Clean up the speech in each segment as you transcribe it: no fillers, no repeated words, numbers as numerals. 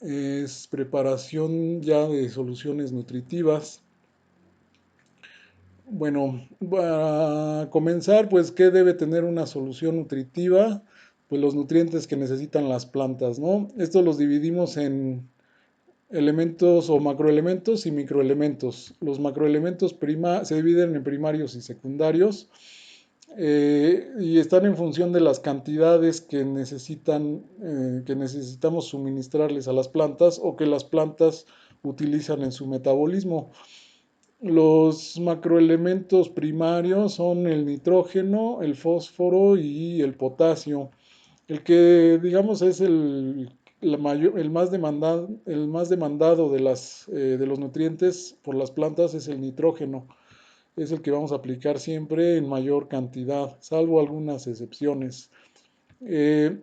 es preparación ya de soluciones nutritivas. Bueno, para comenzar, pues, ¿qué debe tener una solución nutritiva? Pues los nutrientes que necesitan las plantas, ¿no? Estos los dividimos en elementos o macroelementos y microelementos. Los macroelementos se dividen en primarios y secundarios, y están en función de las cantidades que necesitamos suministrarles a las plantas o que las plantas utilizan en su metabolismo. Los macroelementos primarios son el nitrógeno, el fósforo y el potasio. El que, digamos, es el más demandado de los nutrientes por las plantas es el nitrógeno. Es el que vamos a aplicar siempre en mayor cantidad, salvo algunas excepciones. Eh,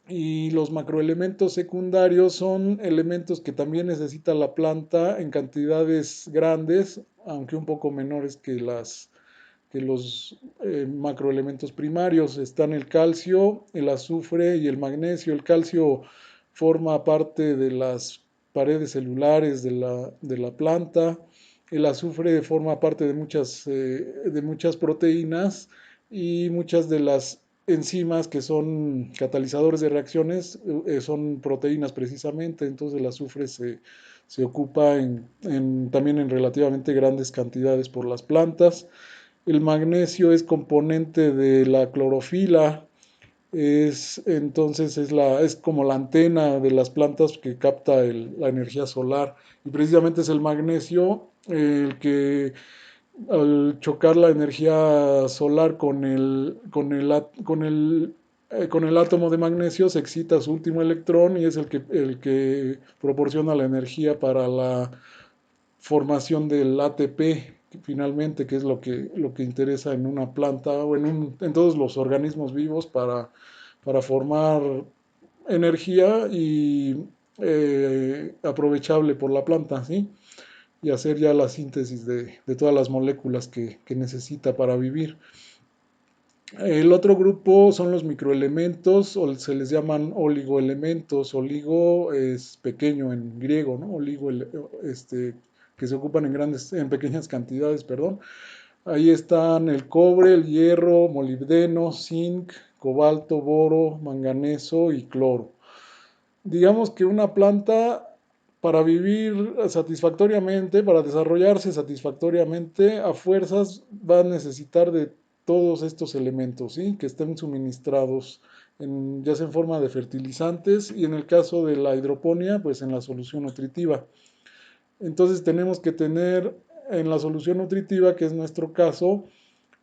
y los macroelementos secundarios son elementos que también necesita la planta en cantidades grandes, aunque un poco menores que los macroelementos primarios. Están el calcio, el azufre y el magnesio. El calcio forma parte de las paredes celulares de la planta. El azufre forma parte de muchas proteínas y muchas de las enzimas que son catalizadores de reacciones son proteínas precisamente. Entonces el azufre se ocupa también en relativamente grandes cantidades por las plantas. El magnesio es componente de la clorofila, es como la antena de las plantas que capta la energía solar. Y precisamente es el magnesio el que al chocar la energía solar con el átomo de magnesio se excita su último electrón y es el que proporciona la energía para la formación del ATP, finalmente, que es lo que interesa en una planta o en todos los organismos vivos para formar energía y aprovechable por la planta, ¿sí? Y hacer ya la síntesis de todas las moléculas que necesita para vivir. El otro grupo son los microelementos, o se les llaman oligoelementos. Oligo es pequeño en griego, ¿no? Que se ocupan en pequeñas cantidades, perdón. Ahí están el cobre, el hierro, molibdeno, zinc, cobalto, boro, manganeso y cloro. Digamos que una planta para vivir satisfactoriamente, para desarrollarse satisfactoriamente, a fuerzas va a necesitar de todos estos elementos, ¿sí? Que estén suministrados ya sea en forma de fertilizantes y en el caso de la hidroponía, pues en la solución nutritiva. Entonces tenemos que tener en la solución nutritiva, que es nuestro caso,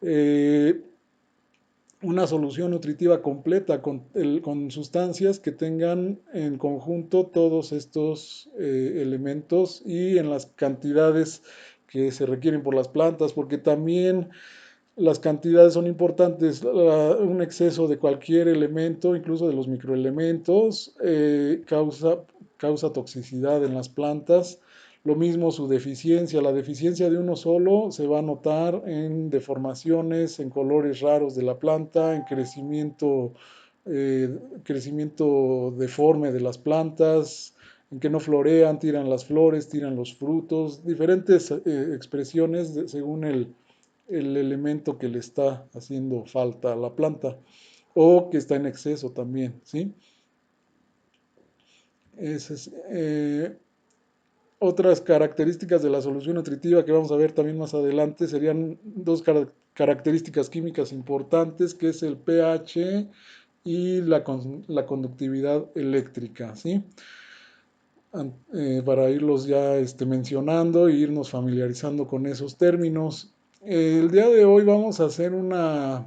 eh, una solución nutritiva completa con sustancias que tengan en conjunto todos estos elementos y en las cantidades que se requieren por las plantas, porque también las cantidades son importantes. Un exceso de cualquier elemento, incluso de los microelementos, causa toxicidad en las plantas. Lo mismo su deficiencia. La deficiencia de uno solo se va a notar en deformaciones, en colores raros de la planta, en crecimiento deforme de las plantas, en que no florean, tiran las flores, tiran los frutos, diferentes expresiones según el elemento que le está haciendo falta a la planta o que está en exceso también, ¿sí? Ese es, otras características de la solución nutritiva que vamos a ver también más adelante serían dos características químicas importantes, que es el pH y la conductividad eléctrica, ¿sí? Para irlos ya mencionando e irnos familiarizando con esos términos. El día de hoy vamos a hacer una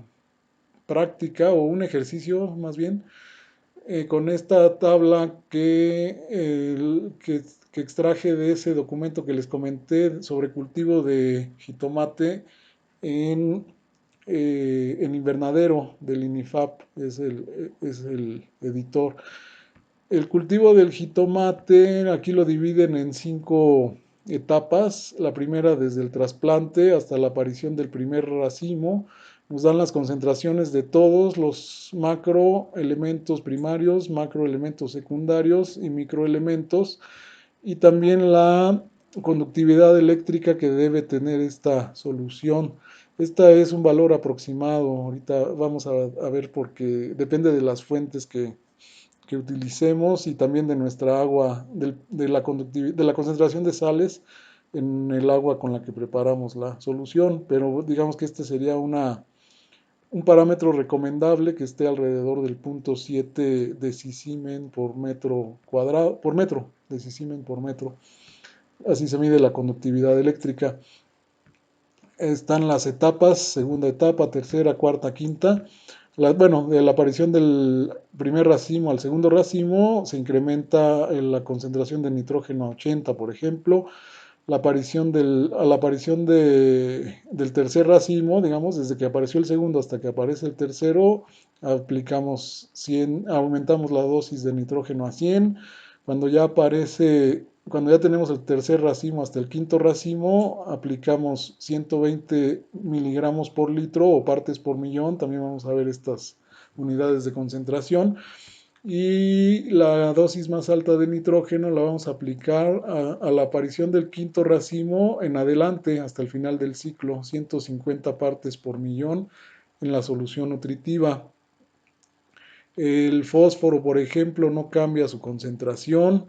práctica o un ejercicio más bien con esta tabla que extraje de ese documento que les comenté sobre cultivo de jitomate en, en invernadero del INIFAP, es el editor. El cultivo del jitomate aquí lo dividen en 5 etapas. La primera desde el trasplante hasta la aparición del primer racimo. Nos dan las concentraciones de todos los macroelementos primarios, macroelementos secundarios y microelementos, y también la conductividad eléctrica que debe tener esta solución. Esta es un valor aproximado, ahorita vamos a ver porque depende de las fuentes que utilicemos y también de nuestra agua, de la concentración de sales en el agua con la que preparamos la solución, pero digamos que este sería un parámetro recomendable que esté alrededor del 0.7 decisimen por metro cuadrado, por metro, decisimen por metro. Así se mide la conductividad eléctrica. Están las etapas, segunda etapa, tercera, cuarta, quinta. Bueno, de la aparición del primer racimo al segundo racimo se incrementa la concentración de nitrógeno a 80, por ejemplo. A la aparición del tercer racimo, digamos, desde que apareció el segundo hasta que aparece el tercero, aplicamos 100, aumentamos la dosis de nitrógeno a 100. Cuando ya tenemos el tercer racimo hasta el quinto racimo, aplicamos 120 miligramos por litro o partes por millón. También vamos a ver estas unidades de concentración. Y la dosis más alta de nitrógeno la vamos a aplicar a la aparición del quinto racimo en adelante hasta el final del ciclo, 150 partes por millón en la solución nutritiva. El fósforo, por ejemplo, no cambia su concentración.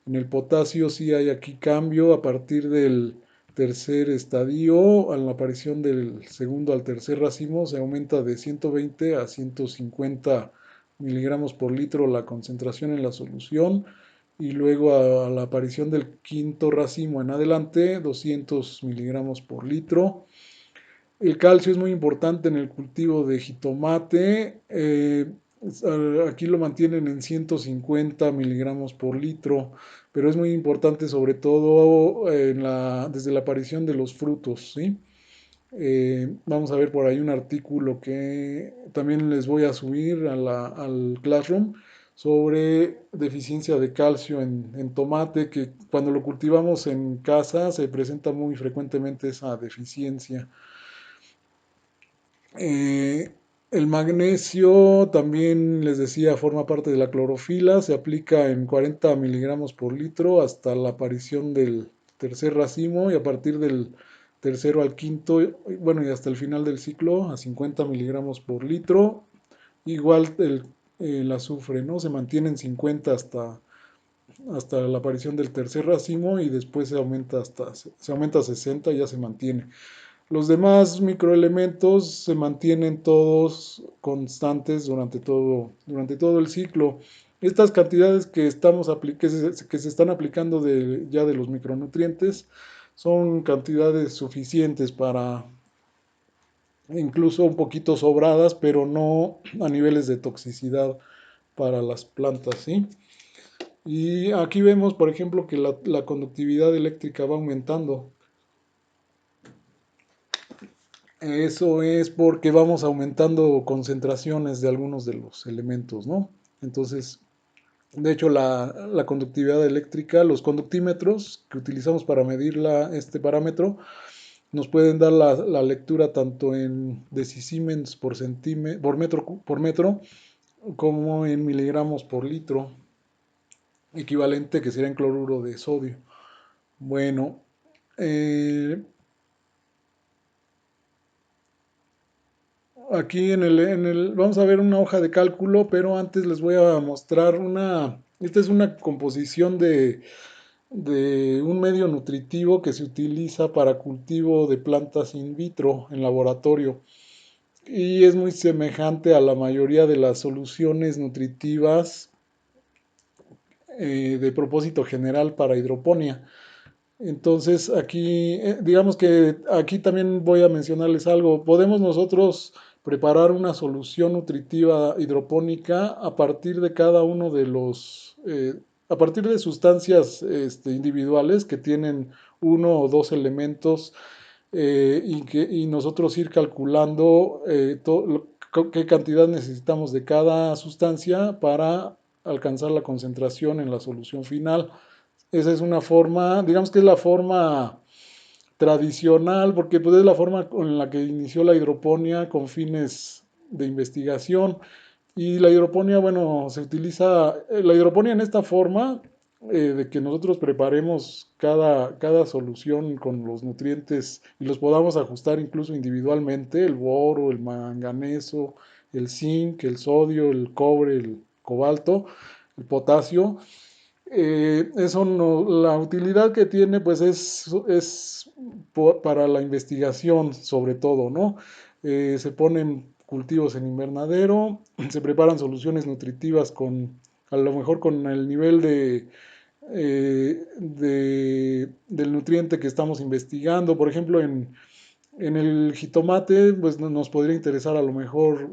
En el potasio sí hay aquí cambio a partir del tercer estadio. A la aparición del segundo al tercer racimo se aumenta de 120 a 150 miligramos por litro la concentración en la solución. Y luego a la aparición del quinto racimo en adelante, 200 miligramos por litro. El calcio es muy importante en el cultivo de jitomate. Aquí lo mantienen en 150 miligramos por litro, pero es muy importante sobre todo desde la aparición de los frutos, ¿sí? Vamos a ver por ahí un artículo que también les voy a subir al Classroom sobre deficiencia de calcio en tomate, que cuando lo cultivamos en casa se presenta muy frecuentemente esa deficiencia. Eh, el magnesio también les decía forma parte de la clorofila, se aplica en 40 miligramos por litro hasta la aparición del tercer racimo y a partir del tercero al quinto, bueno, y hasta el final del ciclo a 50 miligramos por litro. Igual el azufre, ¿no? Se mantiene en 50 hasta la aparición del tercer racimo y después se aumenta a 60 y ya se mantiene. Los demás microelementos se mantienen todos constantes durante todo el ciclo. Estas cantidades que se están aplicando ya de los micronutrientes son cantidades suficientes para, incluso un poquito sobradas, pero no a niveles de toxicidad para las plantas, ¿sí? Y aquí vemos, por ejemplo, que la conductividad eléctrica va aumentando. Eso es porque vamos aumentando concentraciones de algunos de los elementos, ¿no? Entonces, de hecho, la conductividad eléctrica, los conductímetros que utilizamos para medir este parámetro, nos pueden dar la lectura tanto en decisiemens por metro, como en miligramos por litro, equivalente que sería en cloruro de sodio. Bueno, aquí vamos a ver una hoja de cálculo, pero antes les voy a mostrar esta es una composición de un medio nutritivo que se utiliza para cultivo de plantas in vitro en laboratorio y es muy semejante a la mayoría de las soluciones nutritivas de propósito general para hidroponía. Entonces aquí, digamos que aquí también voy a mencionarles algo. Podemos nosotros preparar una solución nutritiva hidropónica a partir de cada uno de a partir de sustancias individuales que tienen uno o dos elementos y nosotros ir calculando qué cantidad necesitamos de cada sustancia para alcanzar la concentración en la solución final. Esa es una forma, digamos que es la forma tradicional, porque pues, es la forma en la que inició la hidroponía con fines de investigación. Y la hidroponía, bueno, se utiliza, la hidroponía en esta forma, de que nosotros preparemos cada solución con los nutrientes y los podamos ajustar incluso individualmente, el boro, el manganeso, el zinc, el sodio, el cobre, el cobalto, el potasio. Eso no, la utilidad que tiene pues es para la investigación sobre todo, ¿no? Se ponen cultivos en invernadero, se preparan soluciones nutritivas con, a lo mejor con el nivel del nutriente que estamos investigando. Por ejemplo, en el jitomate, pues nos podría interesar a lo mejor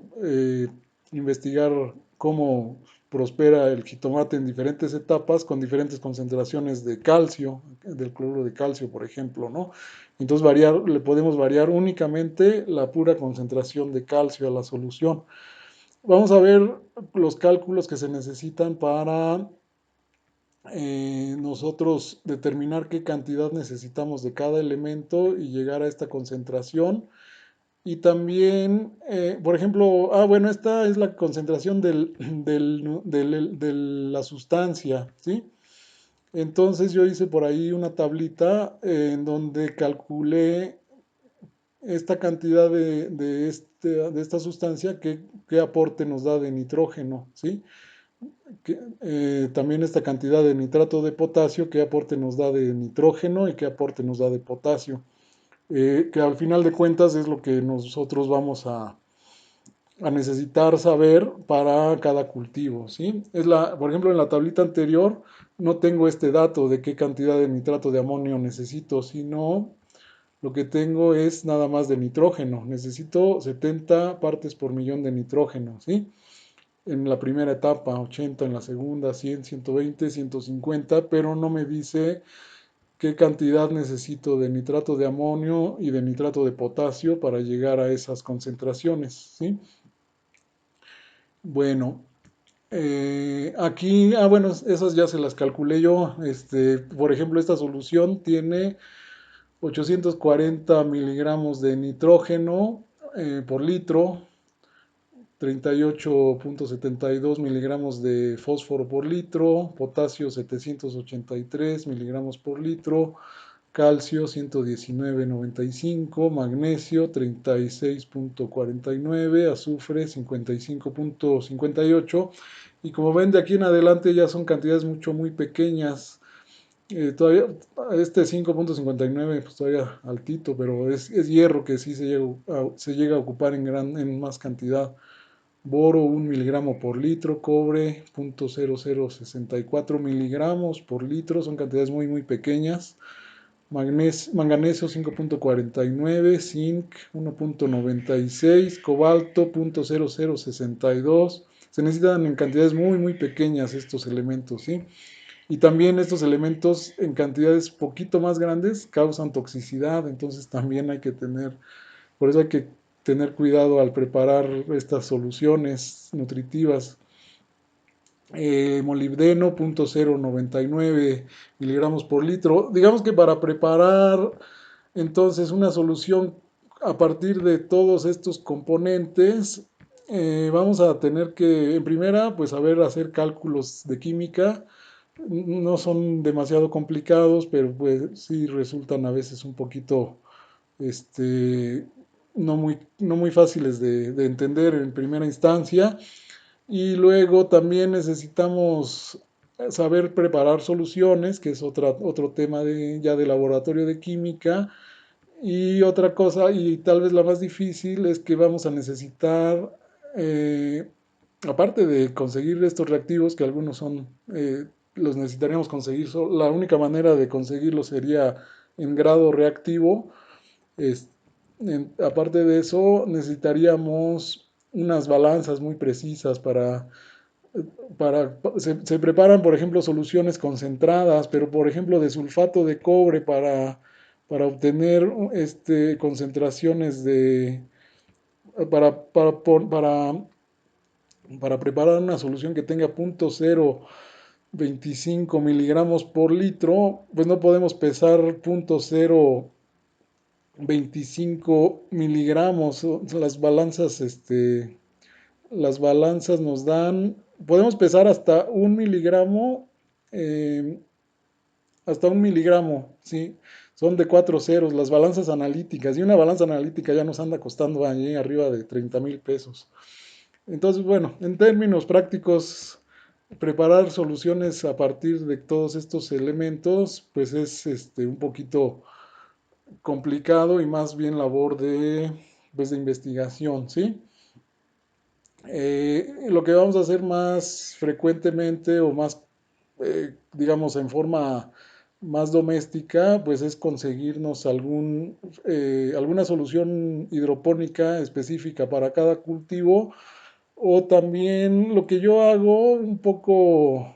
investigar cómo prospera el jitomate en diferentes etapas con diferentes concentraciones de calcio, del cloruro de calcio, por ejemplo, ¿no? Entonces le podemos variar únicamente la pura concentración de calcio a la solución. Vamos a ver los cálculos que se necesitan para nosotros determinar qué cantidad necesitamos de cada elemento y llegar a esta concentración. Y también, por ejemplo, bueno, esta es la concentración de la sustancia, ¿sí? Entonces yo hice por ahí una tablita en donde calculé esta cantidad de esta sustancia, qué aporte nos da de nitrógeno, ¿sí? También esta cantidad de nitrato de potasio, qué aporte nos da de nitrógeno y qué aporte nos da de potasio. Que al final de cuentas es lo que nosotros vamos a necesitar saber para cada cultivo, ¿sí? Por ejemplo, en la tablita anterior no tengo este dato de qué cantidad de nitrato de amonio necesito, sino lo que tengo es nada más de nitrógeno. Necesito 70 partes por millón de nitrógeno, ¿sí? En la primera etapa, 80 en la segunda, 100, 120, 150, pero no me dice qué cantidad necesito de nitrato de amonio y de nitrato de potasio para llegar a esas concentraciones, ¿sí? Bueno, aquí, bueno, esas ya se las calculé yo. Por ejemplo, esta solución tiene 840 miligramos de nitrógeno por litro, 38,72 miligramos de fósforo por litro, potasio 783 miligramos por litro, calcio 119,95, magnesio 36,49, azufre 55,58. Y como ven, de aquí en adelante ya son cantidades muy pequeñas. Todavía este 5,59 pues todavía altito, pero es hierro que sí se llega a ocupar en más cantidad. Boro 1 miligramo por litro, cobre 0,0064 miligramos por litro, son cantidades muy pequeñas. Manganeso 5,49, zinc 1,96, cobalto 0,0062. Se necesitan en cantidades muy pequeñas estos elementos, ¿sí? Y también estos elementos en cantidades poquito más grandes causan toxicidad, entonces también por eso hay que tener cuidado al preparar estas soluciones nutritivas. Molibdeno 0,099 miligramos por litro. Digamos que para preparar entonces una solución a partir de todos estos componentes, vamos a tener que, en primera, pues saber hacer cálculos de química. No son demasiado complicados, pero pues sí resultan a veces un poquito, no muy fáciles de entender en primera instancia. Y luego también necesitamos saber preparar soluciones, que es otro tema ya de laboratorio de química. Y otra cosa, y tal vez la más difícil, es que vamos a necesitar, aparte de conseguir estos reactivos, que algunos los necesitaríamos conseguir, la única manera de conseguirlos sería en grado reactivo. Es- Aparte de eso, necesitaríamos unas balanzas muy precisas se preparan, por ejemplo, soluciones concentradas, pero por ejemplo de sulfato de cobre para obtener concentraciones para, para, por- para preparar una solución que tenga 0,025 miligramos por litro, pues no podemos pesar 25 miligramos. Las balanzas nos dan, podemos pesar eh, hasta un miligramo, ¿sí? Son de 4 ceros, las balanzas analíticas, y una balanza analítica ya nos anda costando allí arriba de 30,000 pesos. Entonces, bueno, en términos prácticos, preparar soluciones a partir de todos estos elementos, pues es un poquito complicado y más bien labor pues, de investigación, ¿sí? Lo que vamos a hacer más frecuentemente o más, digamos, en forma más doméstica, pues es conseguirnos alguna solución hidropónica específica para cada cultivo. O también lo que yo hago un poco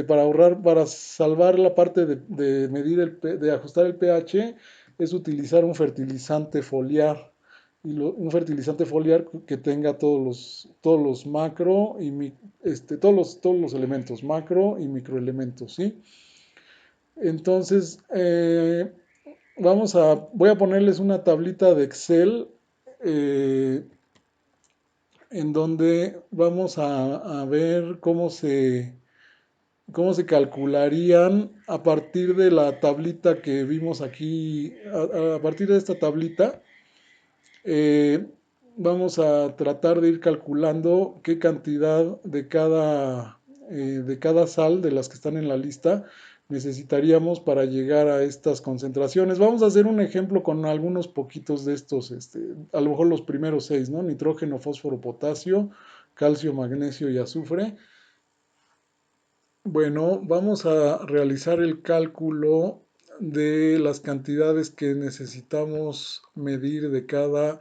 para ahorrar, para salvar la parte de medir de ajustar el pH, es utilizar un fertilizante foliar. Un fertilizante foliar que tenga todos los macro y todos los elementos, macro y microelementos, ¿sí? Entonces, voy a ponerles una tablita de Excel, eh, en donde vamos a ver cómo se calcularían a partir de la tablita que vimos aquí, a partir de esta tablita. eh, Vamos a tratar de ir calculando qué cantidad de cada sal de las que están en la lista necesitaríamos para llegar a estas concentraciones. Vamos a hacer un ejemplo con algunos poquitos de estos, a lo mejor los primeros 6, ¿no? Nitrógeno, fósforo, potasio, calcio, magnesio y azufre. Bueno, vamos a realizar el cálculo de las cantidades que necesitamos medir de cada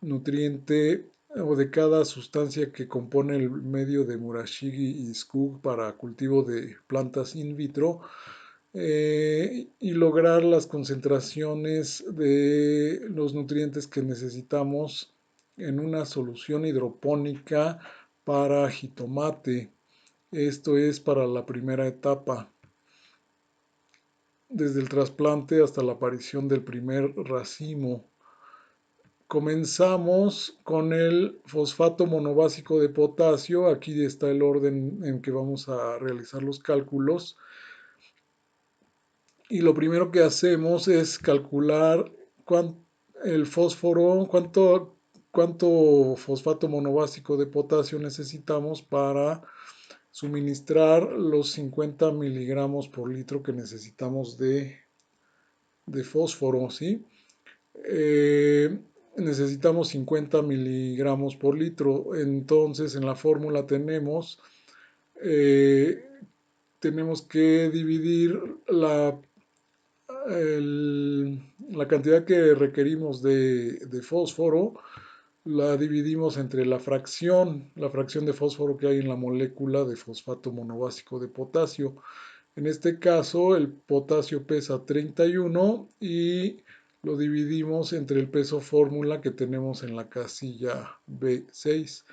nutriente o de cada sustancia que compone el medio de Murashigi y Skug para cultivo de plantas in vitro, y lograr las concentraciones de los nutrientes que necesitamos en una solución hidropónica para jitomate. Esto es para la primera etapa, desde el trasplante hasta la aparición del primer racimo. Comenzamos con el fosfato monobásico de potasio. Aquí está el orden en que vamos a realizar los cálculos. Y lo primero que hacemos es calcular el fósforo, cuánto fosfato monobásico de potasio necesitamos para suministrar los 50 miligramos por litro que necesitamos de fósforo, ¿sí? Eh, Necesitamos 50 miligramos por litro. Entonces, en la fórmula eh, tenemos que dividir la cantidad que requerimos de fósforo, la dividimos entre la fracción de fósforo que hay en la molécula de fosfato monobásico de potasio. En este caso, el potasio pesa 31 y lo dividimos entre el peso fórmula que tenemos en la casilla B6.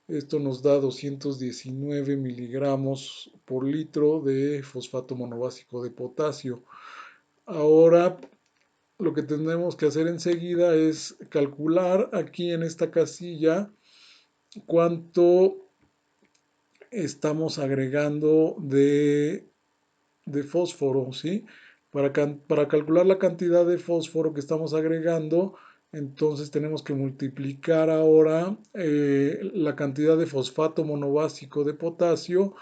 Esto nos da 219 miligramos por litro de fosfato monobásico de potasio. Ahora, lo que tenemos que hacer enseguida es calcular aquí en esta casilla cuánto estamos agregando de fósforo, ¿sí? Para calcular la cantidad de fósforo que estamos agregando, entonces tenemos que multiplicar ahora la cantidad de fosfato monobásico de potasio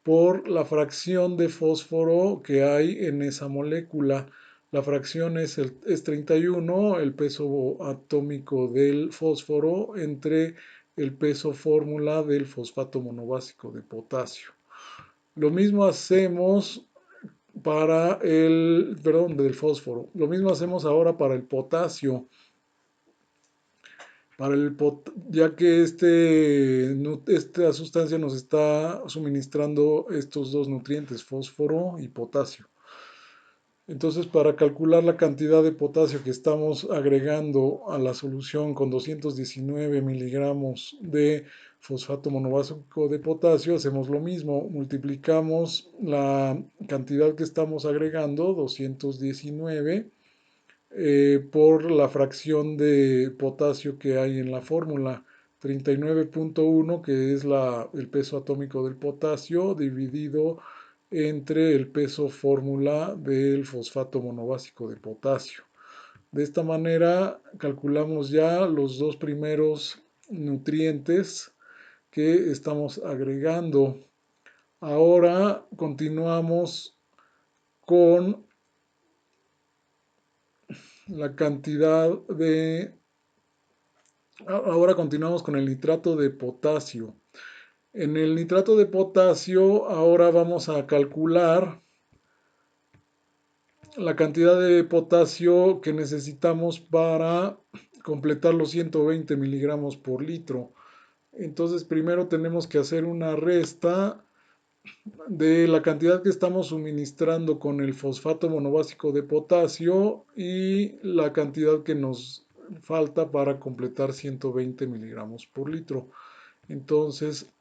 por la fracción de fósforo que hay en esa molécula. La fracción es 31, el peso atómico del fósforo entre el peso fórmula del fosfato monobásico de potasio. Lo mismo hacemos perdón, del fósforo. Lo mismo hacemos ahora para el potasio. Ya que esta sustancia nos está suministrando estos dos nutrientes, fósforo y potasio. Entonces, para calcular la cantidad de potasio que estamos agregando a la solución con 219 miligramos de fosfato monobásico de potasio, hacemos lo mismo, multiplicamos la cantidad que estamos agregando, 219, por la fracción de potasio que hay en la fórmula. 39.1, que es el peso atómico del potasio, dividido entre el peso fórmula del fosfato monobásico de potasio. De esta manera calculamos ya los dos primeros nutrientes que estamos agregando. Ahora continuamos con la cantidad de... Ahora continuamos con el nitrato de potasio. En el nitrato de potasio ahora vamos a calcular la cantidad de potasio que necesitamos para completar los 120 miligramos por litro. Entonces primero tenemos que hacer una resta de la cantidad que estamos suministrando con el fosfato monobásico de potasio y la cantidad que nos falta para completar 120 miligramos por litro. Entonces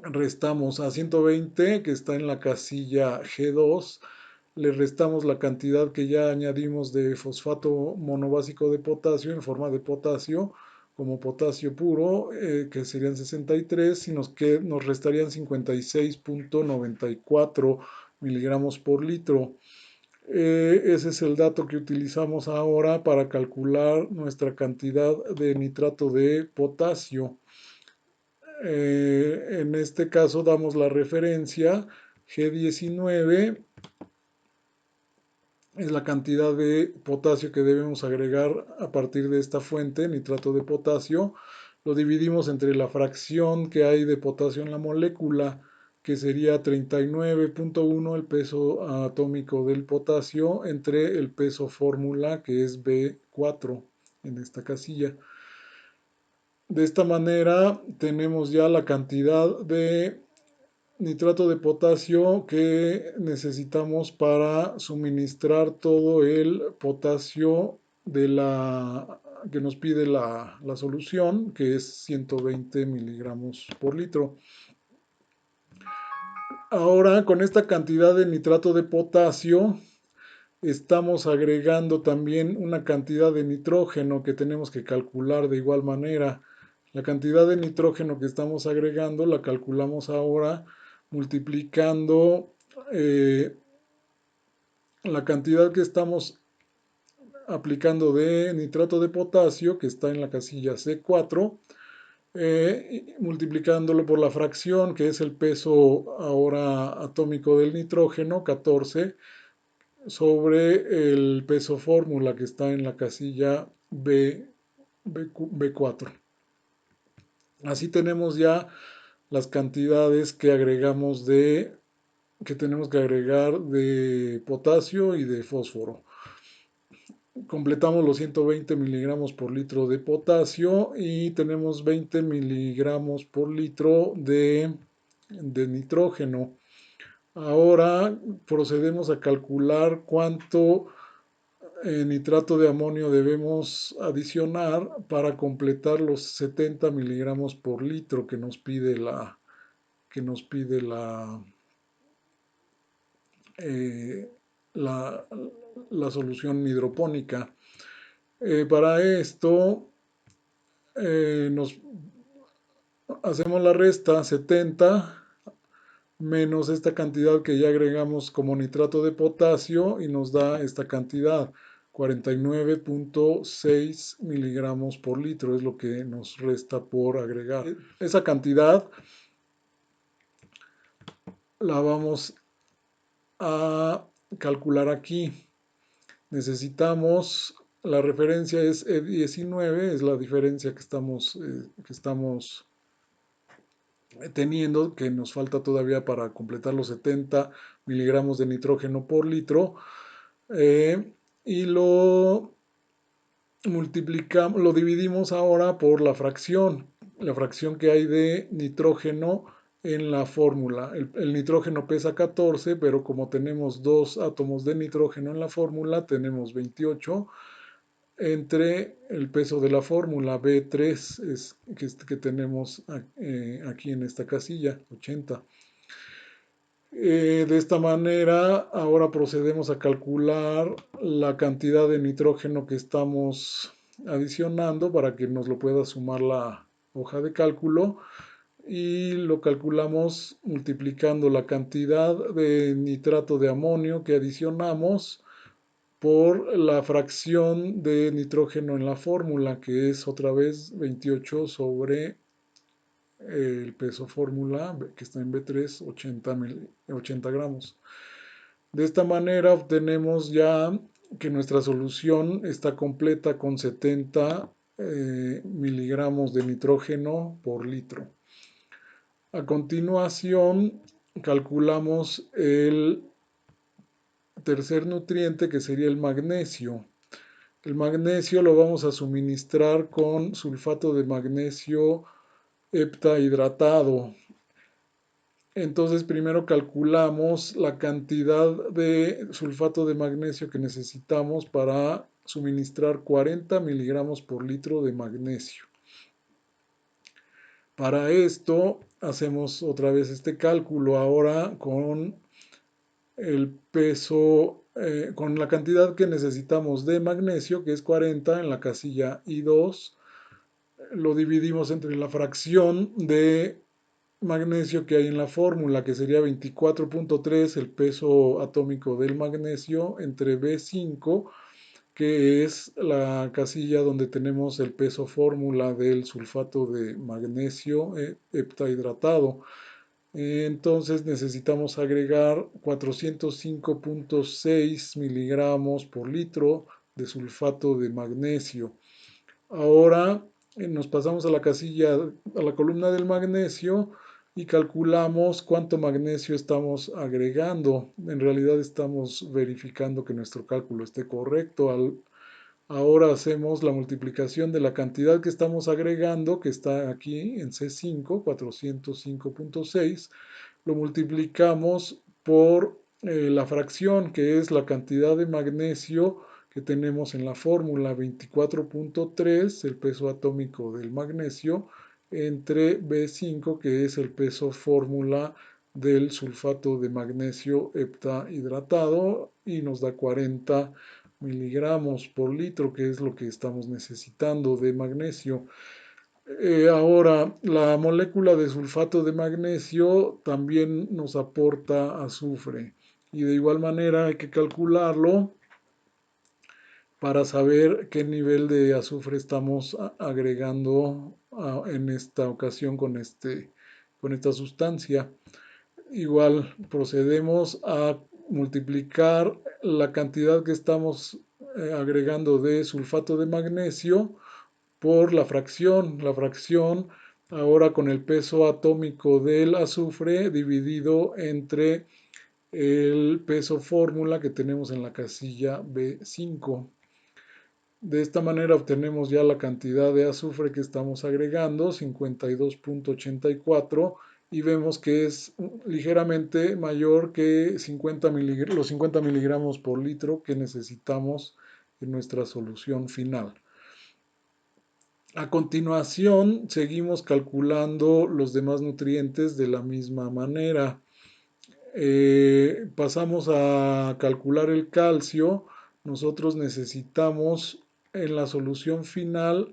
restamos a 120, que está en la casilla G2, le restamos la cantidad que ya añadimos de fosfato monobásico de potasio en forma de potasio, como potasio puro, que serían 63, y nos restarían 56.94 miligramos por litro. Ese es el dato que utilizamos ahora para calcular nuestra cantidad de nitrato de potasio. En este caso damos la referencia G19, es la cantidad de potasio que debemos agregar a partir de esta fuente, nitrato de potasio. Lo dividimos entre la fracción que hay de potasio en la molécula, que sería 39.1 el peso atómico del potasio, entre el peso fórmula, que es B4 en esta casilla. De esta manera tenemos ya la cantidad de nitrato de potasio que necesitamos para suministrar todo el potasio que nos pide la solución, que es 120 miligramos por litro. Ahora, con esta cantidad de nitrato de potasio, estamos agregando también una cantidad de nitrógeno que tenemos que calcular de igual manera. La cantidad de nitrógeno que estamos agregando la calculamos ahora multiplicando la cantidad que estamos aplicando de nitrato de potasio, que está en la casilla C4, multiplicándolo por la fracción, que es el peso ahora atómico del nitrógeno, 14, sobre el peso fórmula, que está en la casilla B4. Así tenemos ya las cantidades que tenemos que agregar de potasio y de fósforo. Completamos los 120 miligramos por litro de potasio y tenemos 20 miligramos por litro de nitrógeno. Ahora procedemos a calcular cuánto nitrato de amonio debemos adicionar para completar los 70 miligramos por litro que nos pide eh, la, la solución hidropónica. Para esto nos hacemos la resta 70 menos esta cantidad que ya agregamos como nitrato de potasio y nos da esta cantidad, 49.6 miligramos por litro, es lo que nos resta por agregar. Esa cantidad la vamos a calcular aquí. Necesitamos, la referencia es E19, es la diferencia que estamos teniendo, que nos falta todavía para completar los 70 miligramos de nitrógeno por litro, y lo multiplicamos, lo dividimos ahora por la fracción que hay de nitrógeno en la fórmula. El nitrógeno pesa 14, pero como tenemos dos átomos de nitrógeno en la fórmula, tenemos 28 entre el peso de la fórmula B3 que tenemos aquí en esta casilla, 80. De esta manera, ahora procedemos a calcular la cantidad de nitrógeno que estamos adicionando para que nos lo pueda sumar la hoja de cálculo y lo calculamos multiplicando la cantidad de nitrato de amonio que adicionamos por la fracción de nitrógeno en la fórmula, que es otra vez 28 sobre el peso fórmula, que está en B3, 80 gramos. De esta manera obtenemos ya que nuestra solución está completa con 70 miligramos de nitrógeno por litro. A continuación, calculamos el tercer nutriente, que sería el magnesio. El magnesio lo vamos a suministrar con sulfato de magnesio heptahidratado. Entonces primero calculamos la cantidad de sulfato de magnesio que necesitamos para suministrar 40 miligramos por litro de magnesio. Para esto hacemos otra vez este cálculo ahora con el peso, con la cantidad que necesitamos de magnesio, que es 40 en la casilla I2. Lo dividimos entre la fracción de magnesio que hay en la fórmula, que sería 24.3 el peso atómico del magnesio, entre B5, que es la casilla donde tenemos el peso fórmula del sulfato de magnesio heptahidratado. Entonces necesitamos agregar 405.6 miligramos por litro de sulfato de magnesio. Ahora nos pasamos a la casilla, a la columna del magnesio y calculamos cuánto magnesio estamos agregando. En realidad estamos verificando que nuestro cálculo esté correcto. Ahora hacemos la multiplicación de la cantidad que estamos agregando, que está aquí en C5, 405.6. Lo multiplicamos por la fracción, que es la cantidad de magnesio que tenemos en la fórmula, 24.3, el peso atómico del magnesio, entre B5, que es el peso fórmula del sulfato de magnesio heptahidratado, y nos da 40 miligramos por litro, que es lo que estamos necesitando de magnesio. Ahora, la molécula de sulfato de magnesio también nos aporta azufre, y de igual manera hay que calcularlo para saber qué nivel de azufre estamos agregando en esta ocasión con esta sustancia. Igual procedemos a multiplicar la cantidad que estamos agregando de sulfato de magnesio por la fracción ahora con el peso atómico del azufre dividido entre el peso fórmula que tenemos en la casilla B5. De esta manera obtenemos ya la cantidad de azufre que estamos agregando, 52.84, y vemos que es ligeramente mayor que los 50 miligramos por litro que necesitamos en nuestra solución final. A continuación, seguimos calculando los demás nutrientes de la misma manera. Pasamos a calcular el calcio. Nosotros necesitamos en la solución final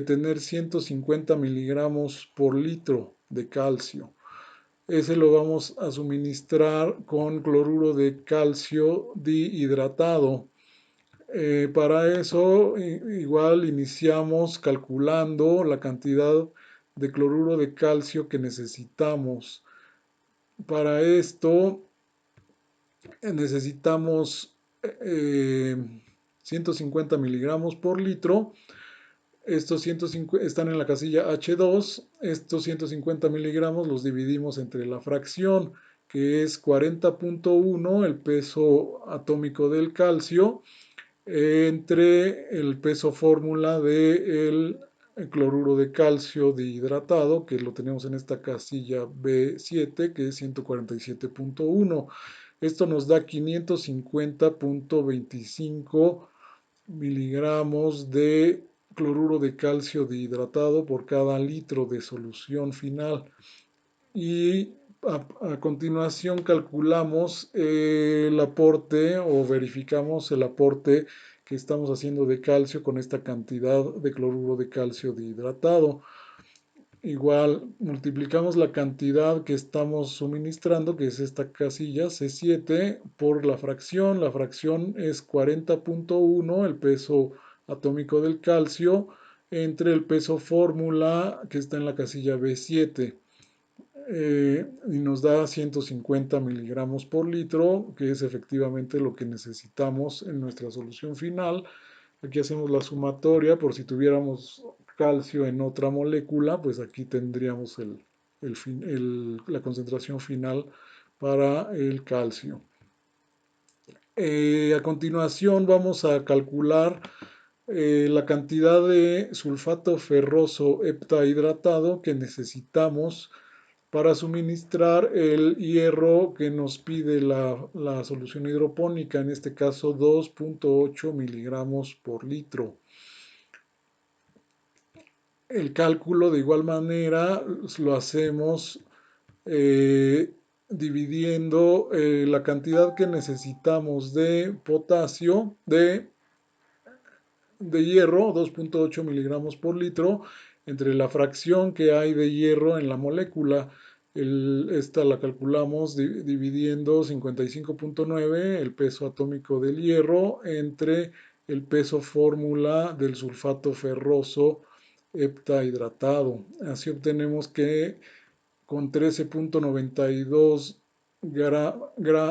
tener 150 miligramos por litro de calcio. Ese lo vamos a suministrar con cloruro de calcio dihidratado. Para eso, igual iniciamos calculando la cantidad de cloruro de calcio que necesitamos. Para esto necesitamos 150 miligramos por litro. Estos 150 están en la casilla H2. Estos 150 miligramos los dividimos entre la fracción, que es 40.1 el peso atómico del calcio, entre el peso fórmula del cloruro de calcio dihidratado, que lo tenemos en esta casilla B7, que es 147.1. Esto nos da 550.25 miligramos de cloruro de calcio dihidratado por cada litro de solución final. Y A continuación calculamos el aporte o verificamos el aporte que estamos haciendo de calcio con esta cantidad de cloruro de calcio dihidratado. Igual multiplicamos la cantidad que estamos suministrando, que es esta casilla C7, por la fracción. La fracción es 40.1, el peso atómico del calcio, entre el peso fórmula que está en la casilla B7. Y nos da 150 miligramos por litro, que es efectivamente lo que necesitamos en nuestra solución final. Aquí hacemos la sumatoria por si tuviéramos calcio en otra molécula, pues aquí tendríamos la concentración final para el calcio. A continuación vamos a calcular la cantidad de sulfato ferroso heptahidratado que necesitamos para suministrar el hierro que nos pide la solución hidropónica, en este caso 2.8 miligramos por litro. El cálculo de igual manera lo hacemos dividiendo la cantidad que necesitamos de potasio, de hierro, 2.8 miligramos por litro, entre la fracción que hay de hierro en la molécula. Esta la calculamos dividiendo 55.9, el peso atómico del hierro, entre el peso fórmula del sulfato ferroso heptahidratado. Así obtenemos que con 13.92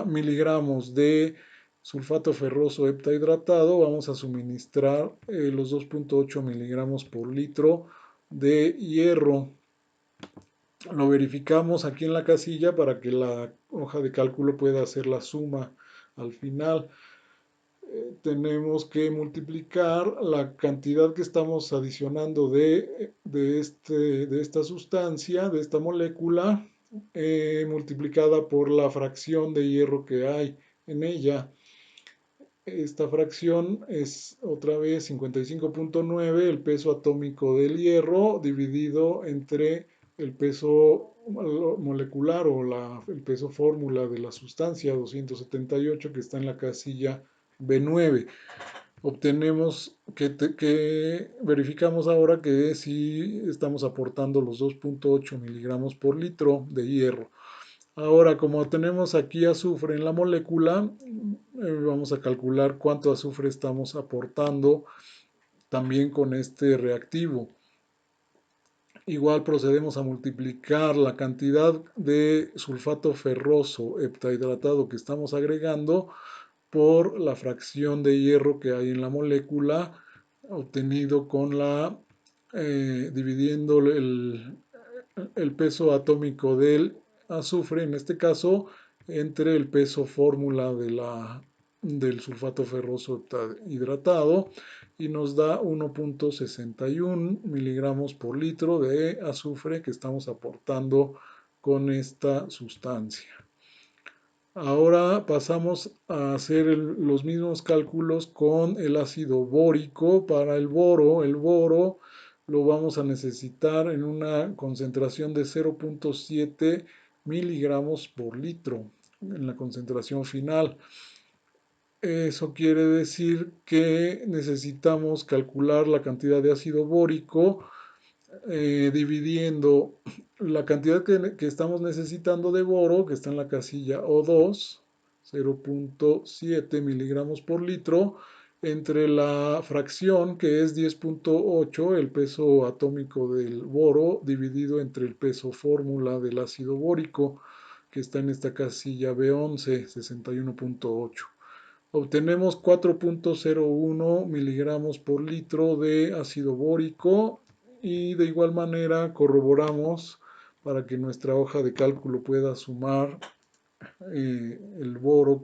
miligramos de sulfato ferroso heptahidratado vamos a suministrar los 2.8 miligramos por litro de hierro. Lo verificamos aquí en la casilla para que la hoja de cálculo pueda hacer la suma al final. Tenemos que multiplicar la cantidad que estamos adicionando de esta sustancia, de esta molécula, multiplicada por la fracción de hierro que hay en ella. Esta fracción es otra vez 55.9, el peso atómico del hierro dividido entre el peso molecular o el peso fórmula de la sustancia 278 que está en la casilla B9. Obtenemos que verificamos ahora que sí estamos aportando los 2.8 miligramos por litro de hierro. Ahora, como tenemos aquí azufre en la molécula, vamos a calcular cuánto azufre estamos aportando también con este reactivo. Igual procedemos a multiplicar la cantidad de sulfato ferroso heptahidratado que estamos agregando por la fracción de hierro que hay en la molécula, obtenido con dividiendo el peso atómico del azufre, en este caso, entre el peso fórmula del sulfato ferroso hidratado, y nos da 1.61 miligramos por litro de azufre que estamos aportando con esta sustancia. Ahora pasamos a hacer los mismos cálculos con el ácido bórico para el boro. El boro lo vamos a necesitar en una concentración de 0.7 miligramos por litro en la concentración final. Eso quiere decir que necesitamos calcular la cantidad de ácido bórico dividiendo la cantidad que estamos necesitando de boro, que está en la casilla O2, 0.7 miligramos por litro, entre la fracción que es 10.8, el peso atómico del boro, dividido entre el peso fórmula del ácido bórico, que está en esta casilla B11, 61.8. Obtenemos 4.01 miligramos por litro de ácido bórico y de igual manera corroboramos para que nuestra hoja de cálculo pueda sumar el boro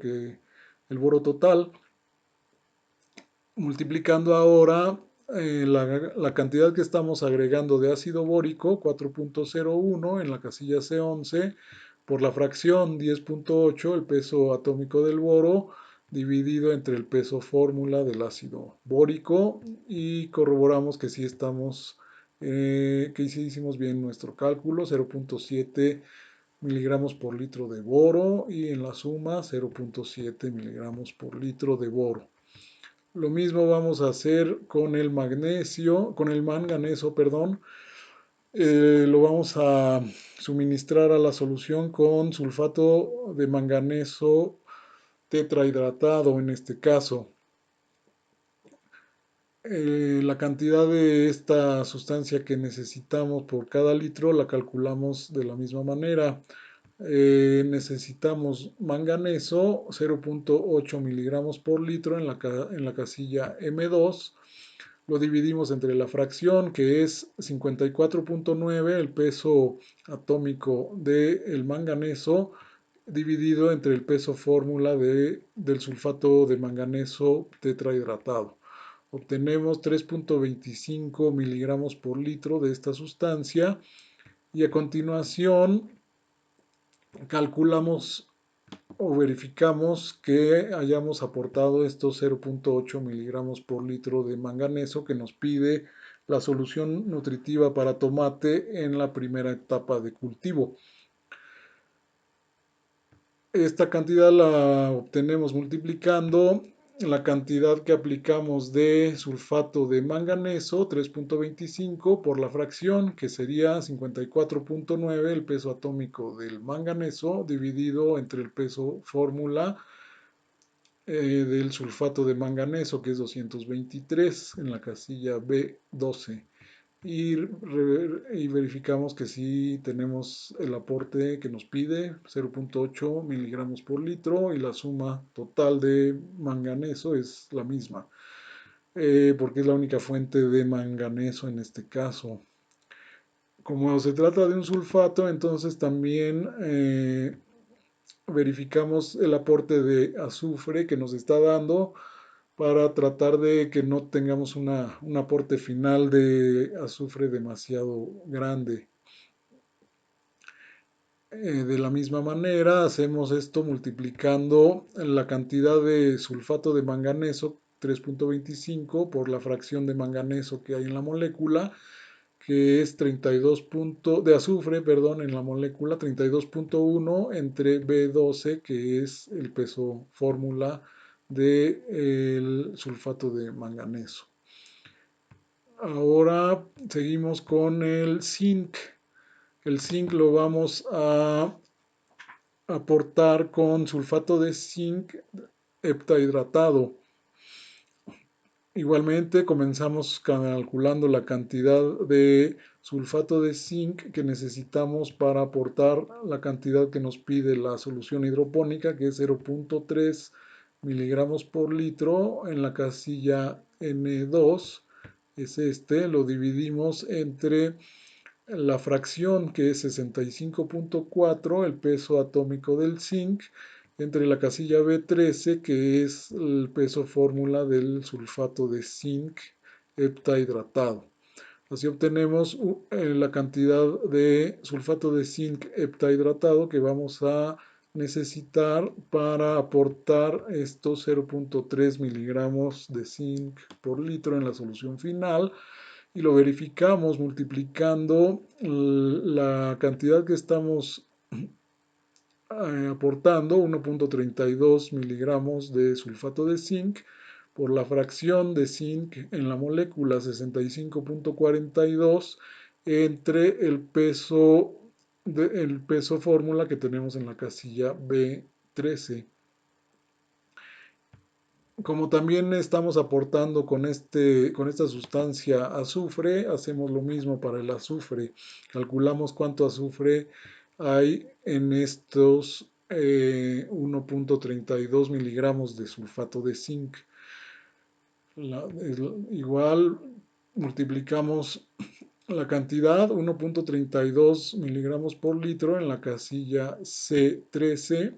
total, multiplicando ahora la cantidad que estamos agregando de ácido bórico, 4.01 en la casilla C11, por la fracción 10.8, el peso atómico del boro, dividido entre el peso fórmula del ácido bórico, y corroboramos que sí que sí hicimos bien nuestro cálculo, 0.7 miligramos por litro de boro y en la suma 0.7 miligramos por litro de boro. Lo mismo vamos a hacer con el magnesio, con el manganeso, perdón. Lo vamos a suministrar a la solución con sulfato de manganeso tetrahidratado en este caso. La cantidad de esta sustancia que necesitamos por cada litro la calculamos de la misma manera. Necesitamos manganeso 0.8 miligramos por litro en la casilla M2. Lo dividimos entre la fracción que es 54.9, el peso atómico del manganeso, dividido entre el peso fórmula del sulfato de manganeso tetrahidratado. Obtenemos 3.25 miligramos por litro de esta sustancia y a continuación calculamos o verificamos que hayamos aportado estos 0.8 miligramos por litro de manganeso que nos pide la solución nutritiva para tomate en la primera etapa de cultivo. Esta cantidad la obtenemos multiplicando la cantidad que aplicamos de sulfato de manganeso, 3.25, por la fracción, que sería 54.9, el peso atómico del manganeso, dividido entre el peso fórmula del sulfato de manganeso, que es 223, en la casilla B12. Y verificamos que sí tenemos el aporte que nos pide, 0.8 miligramos por litro, y la suma total de manganeso es la misma, porque es la única fuente de manganeso en este caso. Como se trata de un sulfato, entonces también verificamos el aporte de azufre que nos está dando para tratar de que no tengamos un aporte final de azufre demasiado grande. De la misma manera, hacemos esto multiplicando la cantidad de sulfato de manganeso, 3.25, por la fracción de manganeso que hay en la molécula, que es 32 de azufre, perdón, en la molécula, 32.1 entre B12, que es el peso fórmula del sulfato de manganeso. Ahora seguimos con el zinc. El zinc lo vamos a aportar con sulfato de zinc heptahidratado. Igualmente comenzamos calculando la cantidad de sulfato de zinc que necesitamos para aportar la cantidad que nos pide la solución hidropónica, que es 0.3 miligramos por litro en la casilla N2. Es lo dividimos entre la fracción, que es 65.4, el peso atómico del zinc, entre la casilla B13, que es el peso fórmula del sulfato de zinc heptahidratado. Así obtenemos la cantidad de sulfato de zinc heptahidratado que vamos a necesitar para aportar estos 0.3 miligramos de zinc por litro en la solución final, y lo verificamos multiplicando la cantidad que estamos aportando, 1.32 miligramos de sulfato de zinc, por la fracción de zinc en la molécula, 65.42, entre el peso fórmula que tenemos en la casilla B13. Como también estamos aportando con esta sustancia azufre, hacemos lo mismo para el azufre. Calculamos cuánto azufre hay en estos 1.32 miligramos de sulfato de zinc. Igual multiplicamos la cantidad, 1.32 miligramos por litro, en la casilla C13.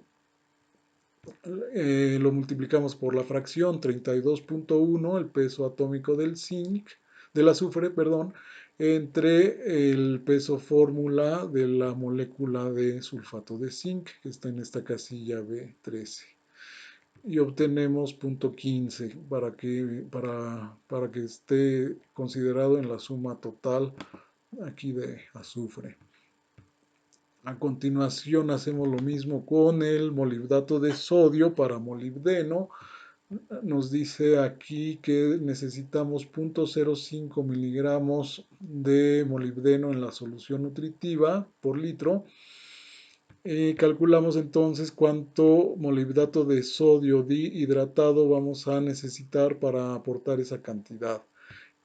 Lo multiplicamos por la fracción 32.1, el peso atómico del azufre, perdón, entre el peso fórmula de la molécula de sulfato de zinc, que está en esta casilla B13. Y obtenemos 0.15 para que esté considerado en la suma total aquí de azufre. A continuación hacemos lo mismo con el molibdato de sodio para molibdeno. Nos dice aquí que necesitamos 0.05 miligramos de molibdeno en la solución nutritiva por litro. Calculamos entonces cuánto molibdato de sodio dihidratado vamos a necesitar para aportar esa cantidad.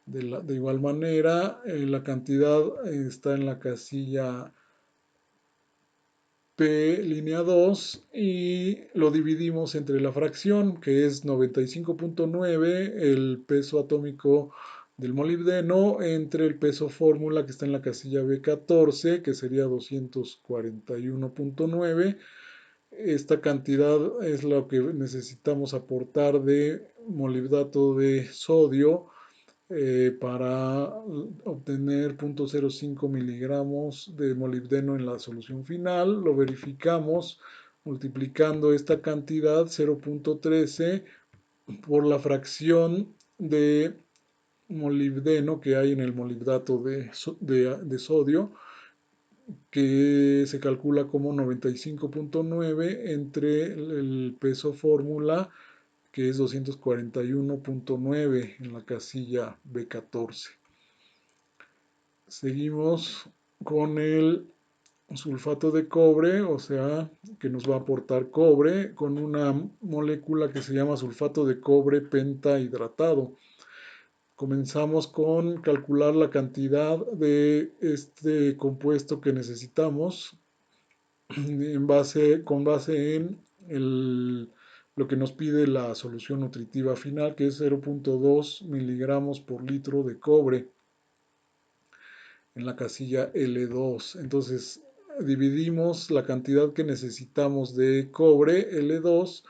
De igual manera, la cantidad está en la casilla P línea 2 y lo dividimos entre la fracción, que es 95.9, el peso atómico del molibdeno, entre el peso fórmula que está en la casilla B14, que sería 241.9. Esta cantidad es lo que necesitamos aportar de molibdato de sodio para obtener 0.05 miligramos de molibdeno en la solución final. Lo verificamos multiplicando esta cantidad 0.13 por la fracción de molibdeno que hay en el molibdato de sodio, que se calcula como 95.9 entre el peso fórmula, que es 241.9 en la casilla B14. Seguimos con el sulfato de cobre, o sea, que nos va a aportar cobre con una molécula que se llama sulfato de cobre pentahidratado. Comenzamos con calcular la cantidad de este compuesto que necesitamos con base en lo que nos pide la solución nutritiva final, que es 0.2 miligramos por litro de cobre en la casilla L2. Entonces dividimos la cantidad que necesitamos de cobre L2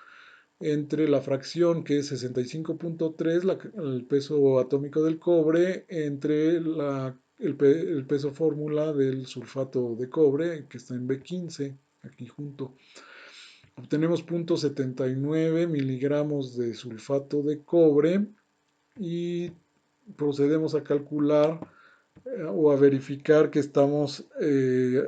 entre la fracción, que es 65.3, el peso atómico del cobre, entre el peso fórmula del sulfato de cobre, que está en B15, aquí junto. Obtenemos 0.79 miligramos de sulfato de cobre y procedemos a calcular o a verificar que estamos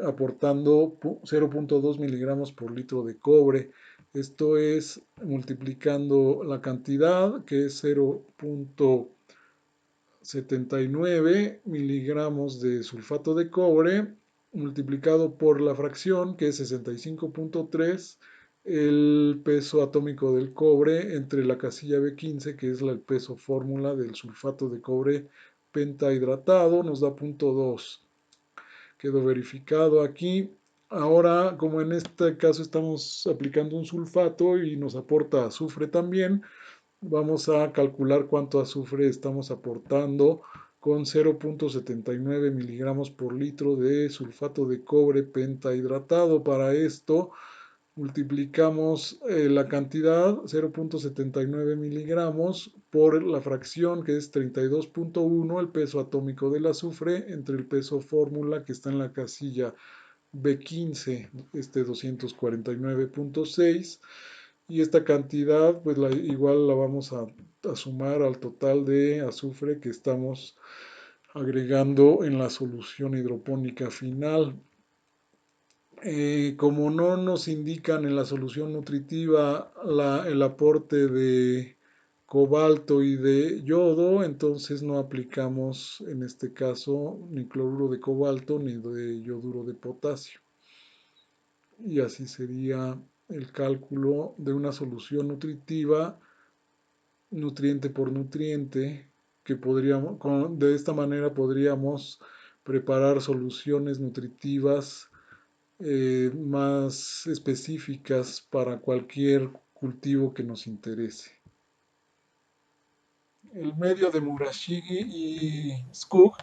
aportando 0.2 miligramos por litro de cobre. Esto es multiplicando la cantidad, que es 0.79 miligramos de sulfato de cobre, multiplicado por la fracción, que es 65.3, el peso atómico del cobre entre la casilla B15, que es el peso fórmula del sulfato de cobre pentahidratado, nos da 0.2. Quedó verificado aquí. Ahora, como en este caso estamos aplicando un sulfato y nos aporta azufre también, vamos a calcular cuánto azufre estamos aportando con 0.79 miligramos por litro de sulfato de cobre pentahidratado. Para esto multiplicamos la cantidad 0.79 miligramos por la fracción, que es 32.1, el peso atómico del azufre, entre el peso fórmula que está en la casilla B15, 249.6, y esta cantidad pues igual la vamos a sumar al total de azufre que estamos agregando en la solución hidropónica final. Como no nos indican en la solución nutritiva el aporte de cobalto y de yodo, entonces no aplicamos en este caso ni cloruro de cobalto ni de yoduro de potasio. Y así sería el cálculo de una solución nutritiva nutriente por nutriente, que de esta manera podríamos preparar soluciones nutritivas más específicas para cualquier cultivo que nos interese. El medio de Murashige y Skug,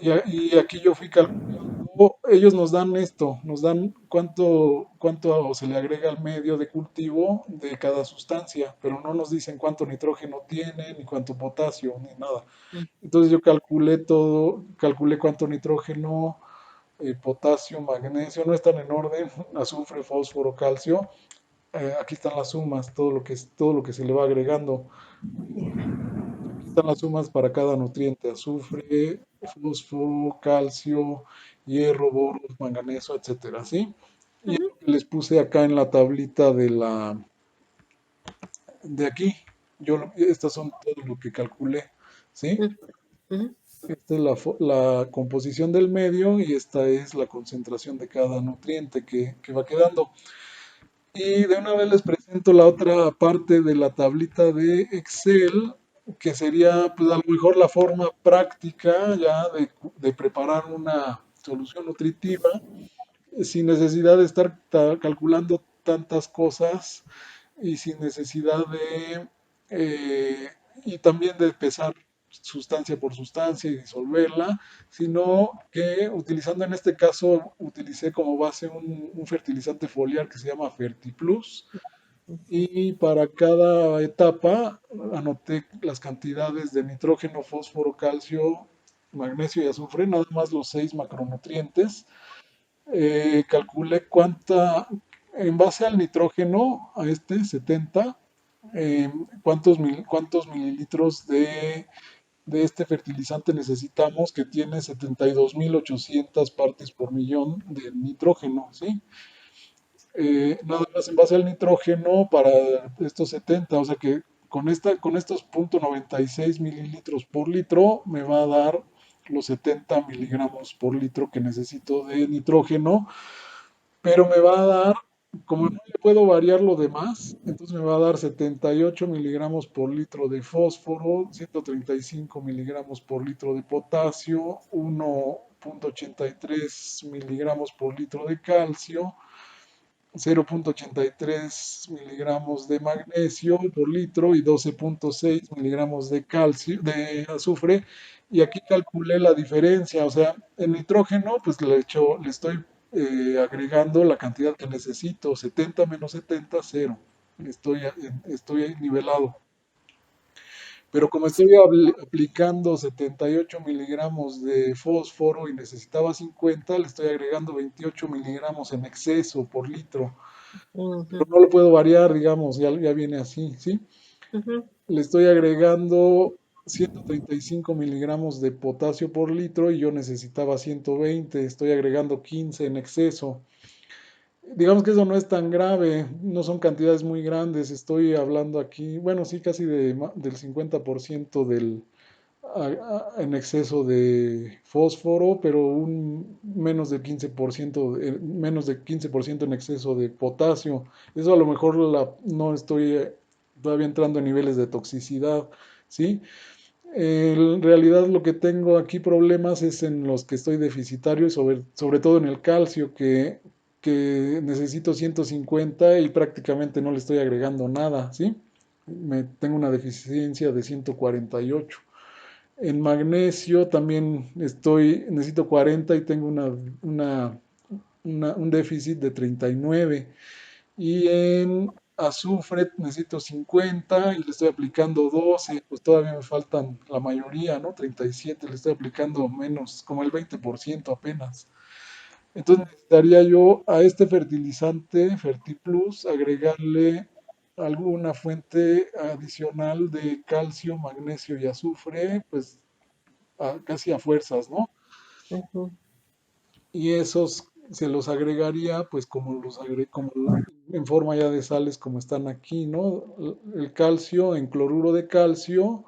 y aquí yo fui calculando, ellos nos dan esto, nos dan cuánto se le agrega al medio de cultivo de cada sustancia, pero no nos dicen cuánto nitrógeno tiene, ni cuánto potasio, ni nada. Mm. Entonces yo calculé todo, calculé cuánto nitrógeno, potasio, magnesio, no están en orden, azufre, fósforo, calcio. Aquí están las sumas, todo lo que se le va agregando. están las sumas para cada nutriente: azufre, fósforo, calcio, hierro, boro, manganeso, etcétera, ¿sí? Y es Ujú, lo que les puse acá en la tablita de aquí. Estas son todo lo que calculé, ¿sí? ujú, ujú, Esta es la composición del medio y esta es la concentración de cada nutriente que va quedando. Y de una vez les presento la otra parte de la tablita de Excel, que sería pues a lo mejor la forma práctica ya de preparar una solución nutritiva sin necesidad de estar calculando tantas cosas y sin necesidad eh, y también de pesar sustancia por sustancia y disolverla, sino que utilizando en este caso, utilicé como base un fertilizante foliar que se llama FertiPlus, ujú, y para cada etapa anoté las cantidades de nitrógeno, fósforo, calcio, magnesio y azufre, nada más los 6 macronutrientes. Calculé en base al nitrógeno, a este 70, cuántos mililitros de este fertilizante necesitamos, que tiene 72.800 partes por millón de nitrógeno, ¿sí? Nada más en base al nitrógeno para estos 70, o sea que con estos 0.96 mililitros por litro me va a dar los 70 miligramos por litro que necesito de nitrógeno, pero me va a dar, como no le puedo variar lo demás, entonces me va a dar 78 miligramos por litro de fósforo, 135 miligramos por litro de potasio, 1.83 miligramos por litro de calcio, 0.83 miligramos de magnesio por litro y 12.6 miligramos de calcio, de azufre. Y aquí calculé la diferencia, o sea, el nitrógeno, pues le estoy agregando la cantidad que necesito: 70 menos 70, cero. Estoy nivelado. Pero como estoy aplicando 78 miligramos de fósforo y necesitaba 50, le estoy agregando 28 miligramos en exceso por litro. Pero ujú, no lo puedo variar, digamos, ya viene así, ¿sí? ujú, Le estoy agregando 135 miligramos de potasio por litro y yo necesitaba 120, estoy agregando 15 en exceso. Digamos que eso no es tan grave, no son cantidades muy grandes, estoy hablando aquí, bueno, sí, casi del 50% en exceso de fósforo, pero un menos de 15% en exceso de potasio. Eso a lo mejor no estoy todavía entrando en niveles de toxicidad, ¿sí? En realidad lo que tengo aquí problemas es en los que estoy deficitario y sobre todo en el calcio, que necesito 150 y prácticamente no le estoy agregando nada, ¿sí? Tengo una deficiencia de 148. En magnesio también necesito 40 y tengo un déficit de 39. Y en azufre necesito 50 y le estoy aplicando 12, pues todavía me faltan la mayoría, ¿no? 37, le estoy aplicando menos, como el 20% apenas. Entonces necesitaría yo a este fertilizante, FertiPlus, agregarle alguna fuente adicional de calcio, magnesio y azufre, pues casi a fuerzas, ¿no? ujú, Y esos se los agregaría, pues como en forma ya de sales como están aquí, ¿no? El calcio en cloruro de calcio,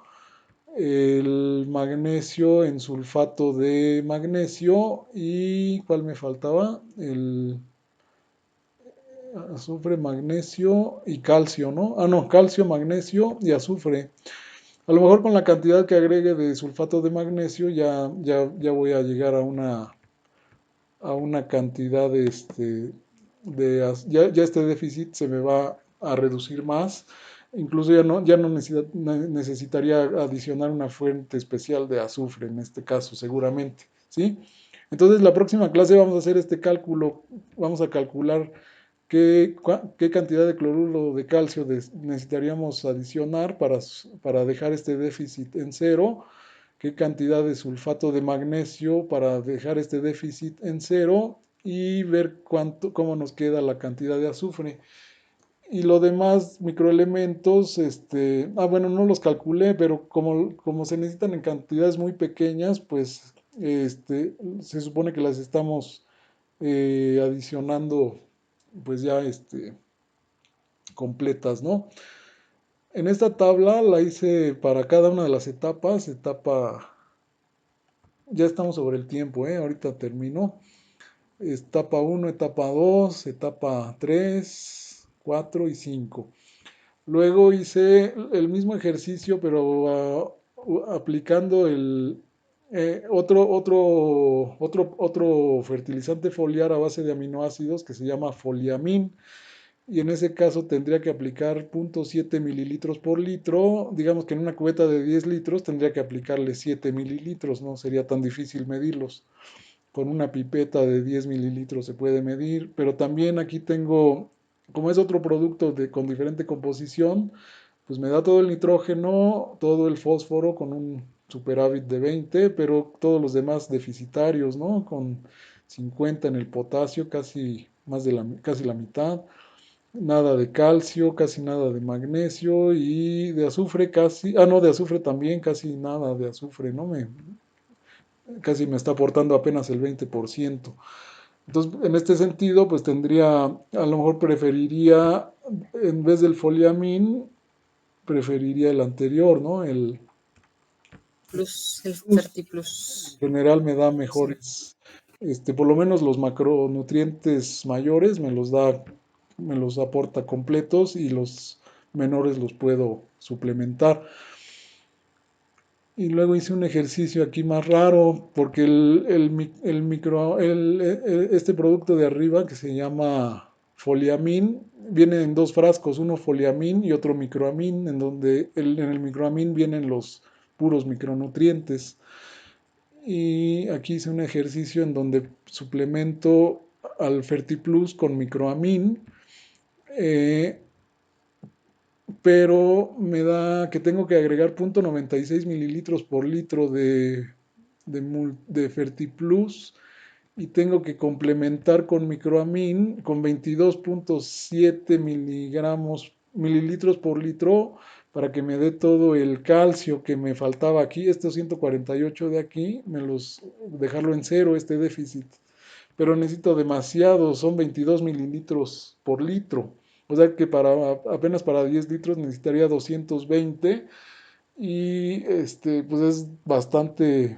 el magnesio en sulfato de magnesio y ¿cuál me faltaba? El azufre, magnesio y calcio, ¿no? Ah, no, calcio, magnesio y azufre. A lo mejor con la cantidad que agregue de sulfato de magnesio ya voy a llegar a una cantidad ya este déficit se me va a reducir más. Incluso ya no necesitaría adicionar una fuente especial de azufre en este caso, seguramente, ¿sí? Entonces, la próxima clase vamos a hacer este cálculo, vamos a calcular qué cantidad de cloruro de calcio necesitaríamos adicionar para dejar este déficit en cero, qué cantidad de sulfato de magnesio para dejar este déficit en cero y ver cómo nos queda la cantidad de azufre. Y lo demás, microelementos, bueno, no los calculé, pero como se necesitan en cantidades muy pequeñas, pues se supone que las estamos adicionando, pues ya completas, ¿no? En esta tabla la hice para cada una de las etapas, ya estamos sobre el tiempo, ¿eh? Ahorita termino. Etapa uno, etapa 2, etapa 3, 4 y 5. Luego hice el mismo ejercicio, pero aplicando otro fertilizante foliar a base de aminoácidos que se llama foliamin. Y en ese caso tendría que aplicar 0.7 mililitros por litro. Digamos que en una cubeta de 10 litros tendría que aplicarle 7 mililitros, no sería tan difícil medirlos. Con una pipeta de 10 mililitros se puede medir, pero también aquí tengo, como es otro producto con diferente composición, pues me da todo el nitrógeno, todo el fósforo con un superávit de 20, pero todos los demás deficitarios, ¿no? Con 50 en el potasio, casi la mitad, nada de calcio, casi nada de magnesio y de azufre no, de azufre también, casi nada de azufre, ¿no? Casi me está aportando apenas el 20%. Entonces, en este sentido, pues a lo mejor preferiría, en vez del foliamin, preferiría el anterior, ¿no? El Plus, el plus, en Fertiplus. general me da Sí. mejores, por lo menos los macronutrientes mayores me los aporta completos y los menores los puedo suplementar. Y luego hice un ejercicio aquí más raro, porque este producto de arriba que se llama Foliamin, viene en dos frascos, uno Foliamin y otro Microamin, en donde en el Microamin vienen los puros micronutrientes. Y aquí hice un ejercicio en donde suplemento al Fertiplus con Microamin, eh, pero me da que tengo que agregar 0.96 mililitros por litro de Fertiplus y tengo que complementar con Microamin con 22.7 mililitros por litro para que me dé todo el calcio que me faltaba aquí, estos 148 de aquí, dejarlo en cero, este déficit. Pero necesito demasiado, son 22 mililitros por litro. O sea que apenas para 10 litros necesitaría 220 y pues es bastante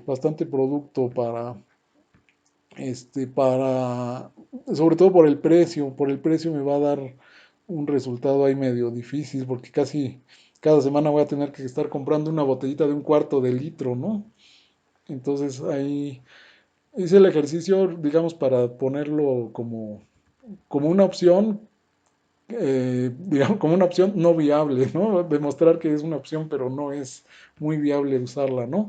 producto para, sobre todo por el precio me va a dar un resultado ahí medio difícil porque casi cada semana voy a tener que estar comprando una botellita de un cuarto de litro, ¿no? Entonces ahí hice el ejercicio, digamos, para ponerlo como una opción, digamos, como una opción no viable, ¿no? Demostrar que es una opción, pero no es muy viable usarla, ¿no?